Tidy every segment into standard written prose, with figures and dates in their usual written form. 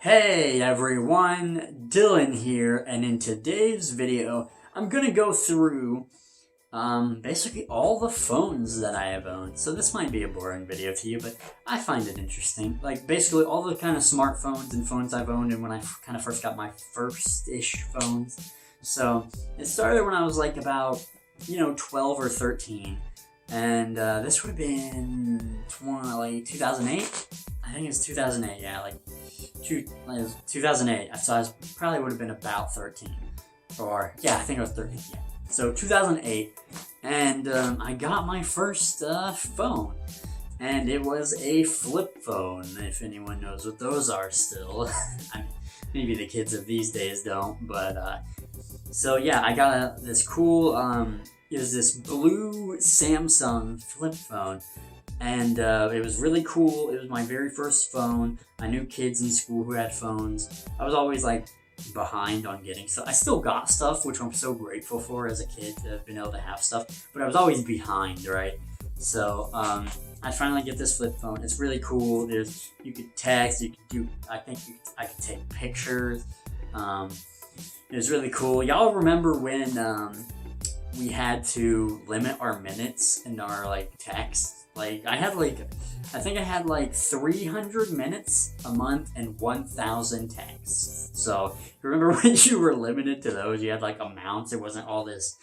Hey everyone, Dylan here, and in today's video, I'm gonna go through basically all the phones that I have owned. So this might be a boring video to you, but I find it interesting. Like basically all the kind of smartphones and phones I've owned and when I kind of first got my first-ish phones. So it started when I was like about, 12 or 13. And this would have been 2008? I think it's 2008, yeah, like 2008. So I probably would have been about 13. Or, yeah, I think I was 13, yeah. So 2008, and I got my first phone. And it was a flip phone, if anyone knows what those are still. I mean, maybe the kids of these days don't, but, so yeah, I got this cool, it was this blue Samsung flip phone, and it was really cool. It was my very first phone. I knew kids in school who had phones. I was always like behind on getting stuff. I still got stuff, which I'm so grateful for as a kid to have been able to have stuff, but I was always behind, right? So I finally get this flip phone. It's really cool. You could text, you could do, I could take pictures. It was really cool. Y'all remember when we had to limit our minutes in our like text? Like I think I had like 300 minutes a month and 1,000 texts. So you remember when you were limited to those? You had like amounts. It wasn't all this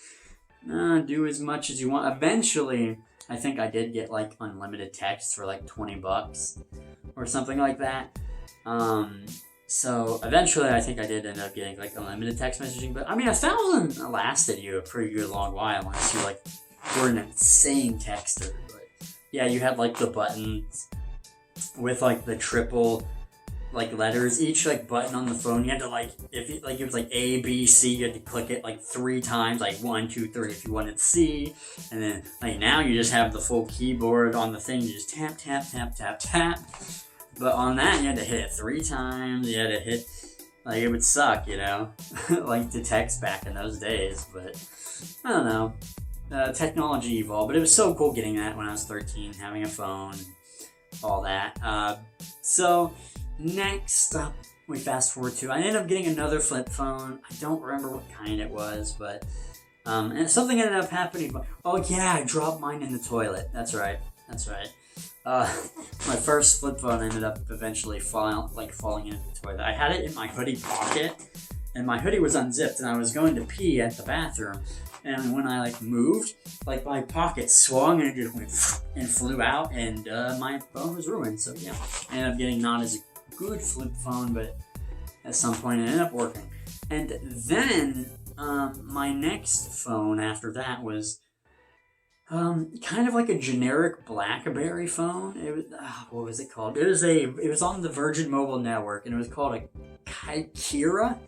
do as much as you want. Eventually, I think I did get like unlimited texts for like $20 or something like that. So eventually, I think I did end up getting like unlimited text messaging. But I mean, 1,000 lasted you a pretty good long while unless you like were an insane texter. But yeah, you had like the buttons with like the triple like letters. Each like button on the phone, you had to like it was like A, B, C. You had to click it like 3 times, like 1, 2, 3 if you wanted C. And then like now you just have the full keyboard on the thing. You just tap, tap, tap, tap, tap. But on that, you had to hit it 3 times. You had to hit, like, it would suck, like to text back in those days. But I don't know. Technology evolved. But it was so cool getting that when I was 13, having a phone, all that. So next up, we fast forward to, I ended up getting another flip phone. I don't remember what kind it was, but and something ended up happening. Oh yeah, I dropped mine in the toilet. That's right. My first flip phone ended up eventually falling into the toilet. I had it in my hoodie pocket, and my hoodie was unzipped, and I was going to pee at the bathroom. And when I like moved, like my pocket swung and it just went and flew out, and my phone was ruined. So yeah, I ended up getting not as a good flip phone, but at some point it ended up working. And then my next phone after that was kind of like a generic BlackBerry phone. It was, what was it called? It was on the Virgin Mobile network, and it was called a Kyocera,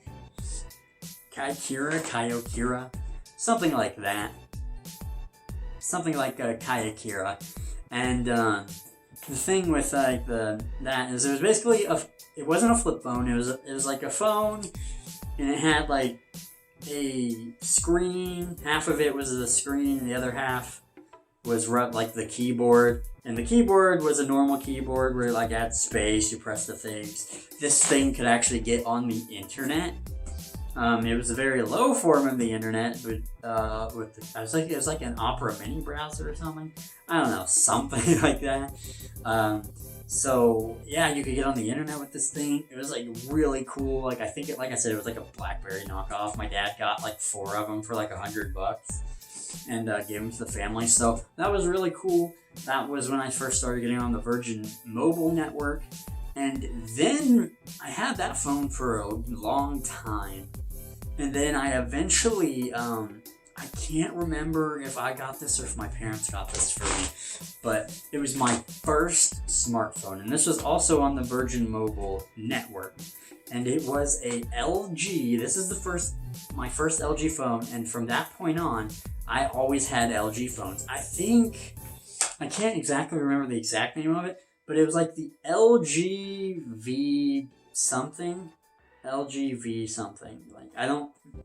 something like that. Something like a Kyocera. And the thing with like that is it was basically it wasn't a flip phone. It was like a phone, and it had like a screen. Half of it was the screen, and the other half was like the keyboard, and the keyboard was a normal keyboard where like had space, you press the things. This thing could actually get on the internet. It was a very low form of the internet, but it was like an Opera mini browser or something. I don't know, something like that. So yeah, you could get on the internet with this thing. It was like really cool. Like I said, it was like a BlackBerry knockoff. My dad got like 4 of them for like $100. And gave them to the family. So that was really cool. That was when I first started getting on the Virgin Mobile network. And then I had that phone for a long time. And then I eventually, I can't remember if I got this or if my parents got this for me, but it was my first smartphone. And this was also on the Virgin Mobile network. And it was a LG. This is my first LG phone. And from that point on, I always had LG phones. I can't exactly remember the exact name of it, but it was like the LGV something. LGV something.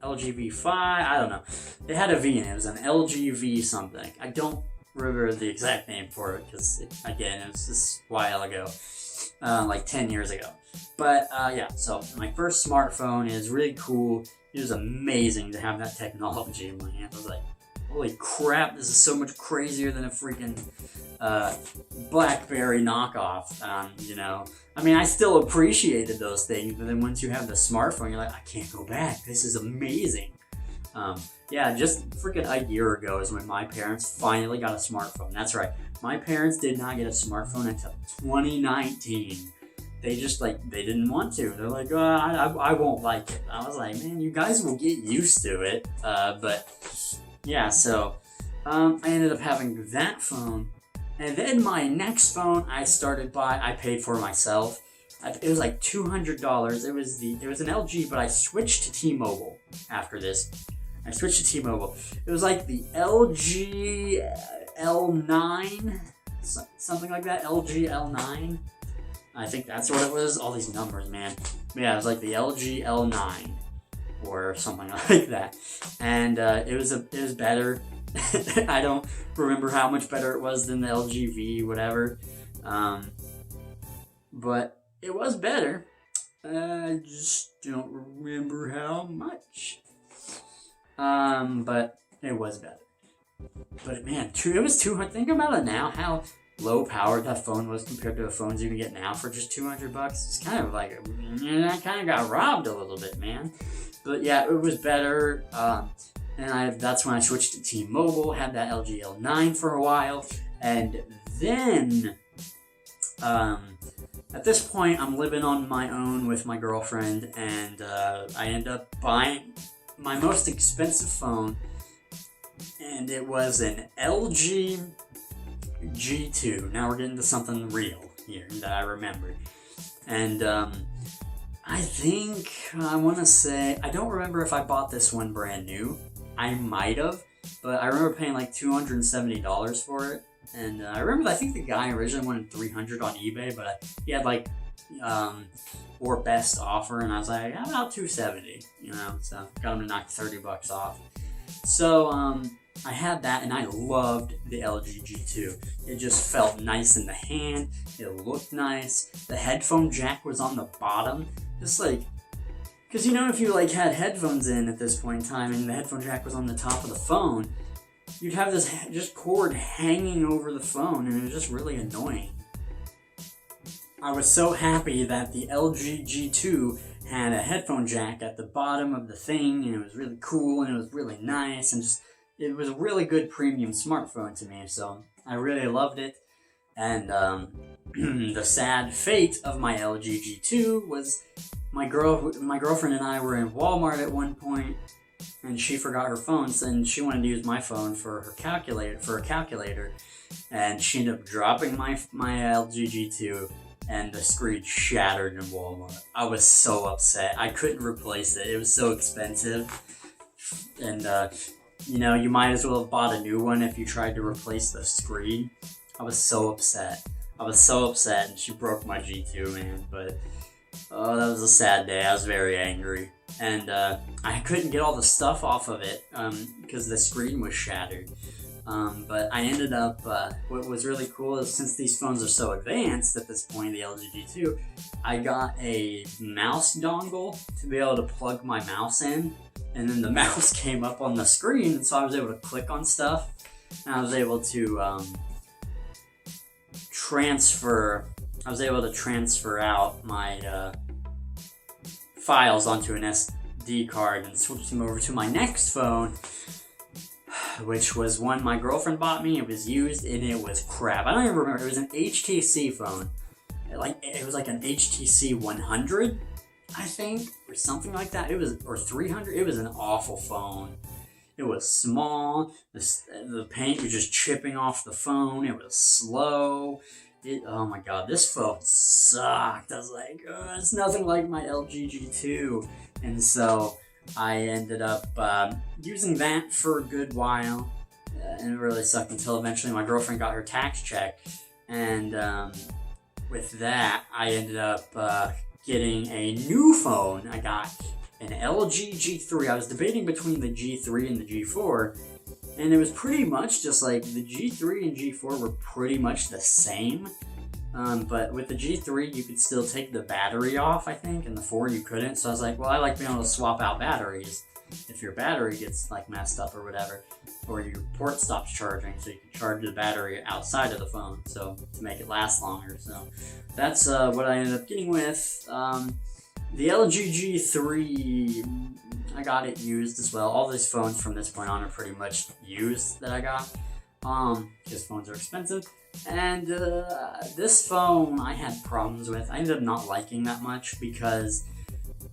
LGV5, I don't know. It had a V in it. It was an LGV something. I don't remember the exact name for it because, again, it was just a while ago, like 10 years ago. But yeah, so my first smartphone is really cool. It was amazing to have that technology in my hand. I was like, holy crap, this is so much crazier than a freaking BlackBerry knockoff, you know. I mean, I still appreciated those things, but then once you have the smartphone, you're like, I can't go back. This is amazing. Yeah, just freaking a year ago is when my parents finally got a smartphone. That's right. My parents did not get a smartphone until 2019. They just, like, they didn't want to. They're like, I won't like it. I was like, man, you guys will get used to it. But, yeah, so I ended up having that phone. And then my next phone I paid for myself. It was like $200. It was an LG, but I switched to T-Mobile after this. I switched to T-Mobile. It was like the LG L9, something like that. LG L9. I think that's what it was. All these numbers, man. But yeah, it was like the LG L9 or something like that. And it was better. I don't remember how much better it was than the LG V, whatever. But it was better. I just don't remember how much. But it was better. But man, it was 200. Think about it now, how low powered that phone was compared to the phones you can get now for just $200. It's kind of like, I kind of got robbed a little bit, man. But yeah, it was better. And that's when I switched to T-Mobile, had that LG L9 for a while. And then, at this point, I'm living on my own with my girlfriend, and I end up buying my most expensive phone, and it was an LG G2. Now we're getting to something real here that I remember. And I think, I want to say, I don't remember if I bought this one brand new. I might have, but I remember paying like $270 for it. And I think the guy originally wanted $300 on eBay, but he had like or best offer, and I was like, how about $270? You know, so got him to knock $30 off. So I had that, and I loved the LG G2. It just felt nice in the hand. It looked nice. The headphone jack was on the bottom, just like, because you know, if you like had headphones in at this point in time, and the headphone jack was on the top of the phone, you'd have this just cord hanging over the phone, and it was just really annoying. I was so happy that the LG G2 had a headphone jack at the bottom of the thing, and it was really cool, and it was really nice, and just, it was a really good premium smartphone to me, so I really loved it. And the sad fate of my LG G2 was my girlfriend and I were in Walmart at one point, and she forgot her phone, and she wanted to use my phone for her calculator, and she ended up dropping my LG G2, and the screen shattered in Walmart. I was so upset. I couldn't replace it. It was so expensive, and you know, you might as well have bought a new one if you tried to replace the screen. I was so upset. And she broke my G2, man. But oh, that was a sad day. I was very angry. And I couldn't get all the stuff off of it because the screen was shattered. But I ended up, what was really cool is, since these phones are so advanced at this point, the LG G2, I got a mouse dongle to be able to plug my mouse in. And then the mouse came up on the screen, and so I was able to click on stuff. And I was able to transfer out my files onto an SD card and switch them over to my next phone, which was one my girlfriend bought me. It was used, and it was crap. I don't even remember. It was an HTC phone. It was like an HTC 100, I think, or something like that. Or 300. It was an awful phone. It was small. The paint was just chipping off the phone. It was slow. Oh my god, this phone sucked. I was like, it's nothing like my LG G2. And so I ended up using that for a good while. And it really sucked until eventually my girlfriend got her tax check. And with that, I ended up getting a new phone. I got an LG G3. I was debating between the G3 and the G4. And it was pretty much just like the G3 and G4 were pretty much the same. But with the G3, you could still take the battery off, I think, and the 4 you couldn't. So I was like, well, I like being able to swap out batteries if your battery gets like messed up or whatever, or your port stops charging, so you can charge the battery outside of the phone, so to make it last longer. So that's what I ended up getting with the LG G3. I got it used as well. All these phones from this point on are pretty much used that I got, because phones are expensive. And this phone I had problems with. I ended up not liking that much because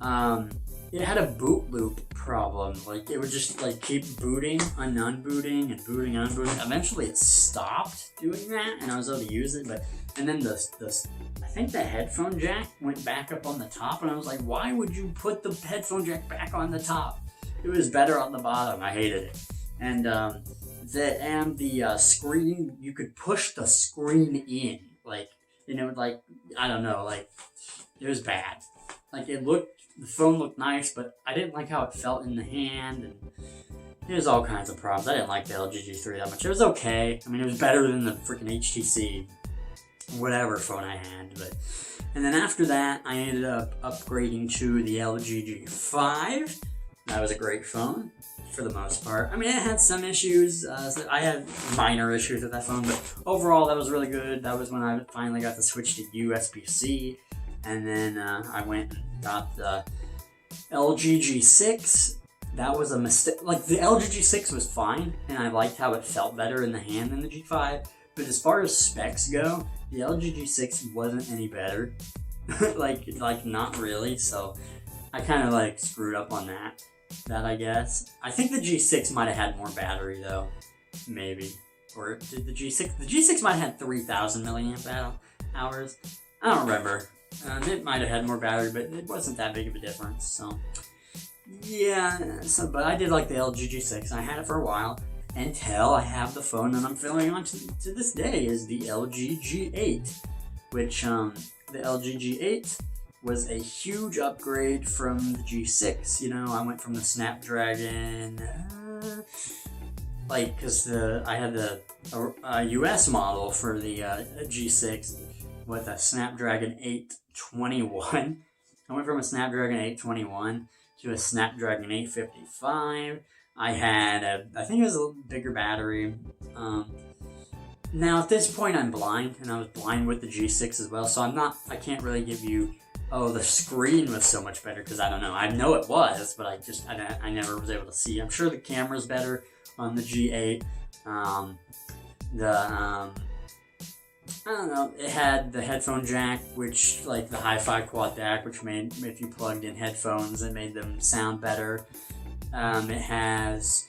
it had a boot loop problem. Like, it would just like keep booting and unbooting and booting and unbooting. Eventually it stopped doing that and I was able to use it, and then I think the headphone jack went back up on the top, and I was like, why would you put the headphone jack back on the top? It was better on the bottom. I hated it. And the screen, you could push the screen in, like, and it would, like, I don't know, like, it was bad. Like, the phone looked nice, but I didn't like how it felt in the hand, and there's all kinds of problems. I didn't like the LG G3 that much. It was okay. I mean, it was better than the freaking HTC whatever phone I had, and then after that, I ended up upgrading to the LG G5. That was a great phone for the most part. I mean, it had some issues. So I had minor issues with that phone, but overall, that was really good. That was when I finally got to switch to USB-C, and then I went and got the LG G6. That was a mistake. Like, the LG G6 was fine, and I liked how it felt better in the hand than the G5. But as far as specs go, the LG G6 wasn't any better. like not really. So I kind of like screwed up on that, I guess. I think the G6 might have had more battery though, maybe. Or did the G6 might have had 3,000 milliamp hours. I don't remember. It might have had more battery, but it wasn't that big of a difference. So yeah. But I did like the LG G6. I had it for a while. Until I have the phone that I'm filming on to this day is the LG G8, which the LG G8 was a huge upgrade from the G6. You know, I went from the Snapdragon, because I had the US model for the G6 with a Snapdragon 821. I went from a Snapdragon 821 to a Snapdragon 855. I had I think it was a little bigger battery. Now at this point I'm blind, and I was blind with the G6 as well, so I can't really give you, oh, the screen was so much better, because I don't know. I know it was, but I never was able to see. I'm sure the camera's better on the G8. I don't know, it had the headphone jack, which, like the hi-fi quad DAC, which made, if you plugged in headphones, it made them sound better. It has,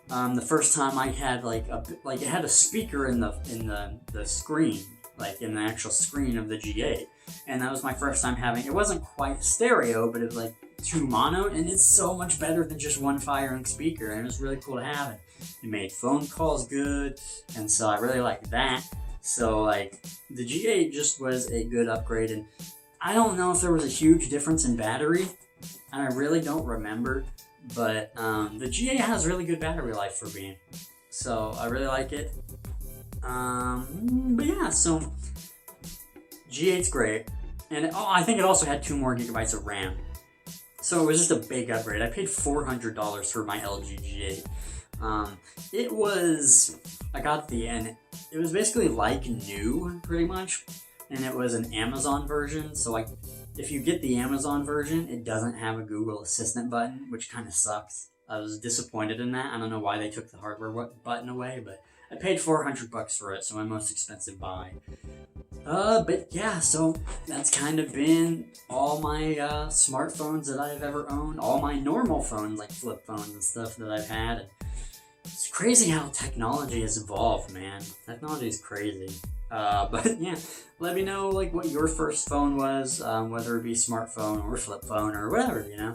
the first time I had it had a speaker in the screen, like in the actual screen of the G8, and that was my first time having, it wasn't quite stereo, but it was like 2 mono, and it's so much better than just one firing speaker, and it was really cool to have it. It made phone calls good, and so I really liked that. So like, the G8 just was a good upgrade, and I don't know if there was a huge difference in battery, and I really don't remember. But the G8 has really good battery life for being, so I really like it. But yeah, so G8's great, and I think it also had 2 more gigabytes of RAM. So it was just a big upgrade. I paid $400 for my LG G8. I got the end. It was basically like new, pretty much, and it was an Amazon version. So like, if you get the Amazon version, it doesn't have a Google Assistant button, which kind of sucks. I was disappointed in that. I don't know why they took the hardware button away, but I paid $400 for it, so my most expensive buy. But yeah, so that's kind of been all my smartphones that I've ever owned, all my normal phones, like flip phones and stuff that I've had. And it's crazy how technology has evolved, man. Technology is crazy. But yeah, let me know like what your first phone was, whether it be smartphone or flip phone or whatever, you know.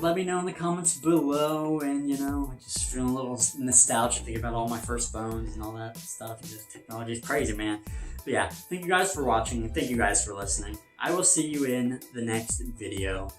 Let me know in the comments below, and you know, I just feeling a little nostalgic thinking about all my first phones and all that stuff. Just technology is crazy, man. But yeah, thank you guys for watching, and thank you guys for listening. I will see you in the next video.